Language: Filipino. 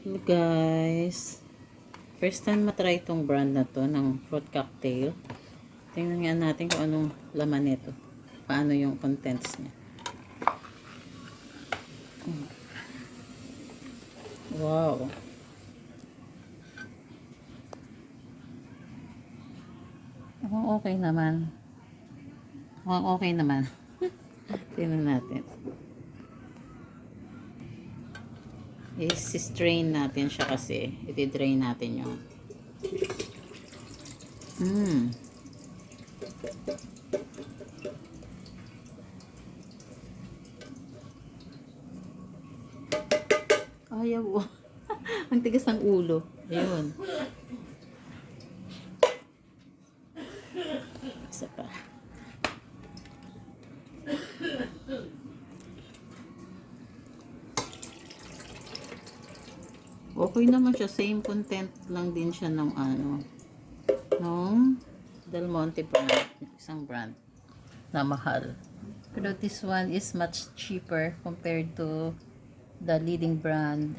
Hello guys, first time matry itong brand na to ng fruit cocktail. Tingnan nga natin kung anong laman nito, paano yung contents niya. Wow, okay naman, okay naman. Tingnan natin, i-strain natin siya kasi i-drain natin yung ayaw. Ang tigas ng ulo. Ayun, isa pa. Okay naman siya, same content lang din siya ng nung Del Monte brand, isang brand na mahal. Pero this one is much cheaper compared to the leading brand.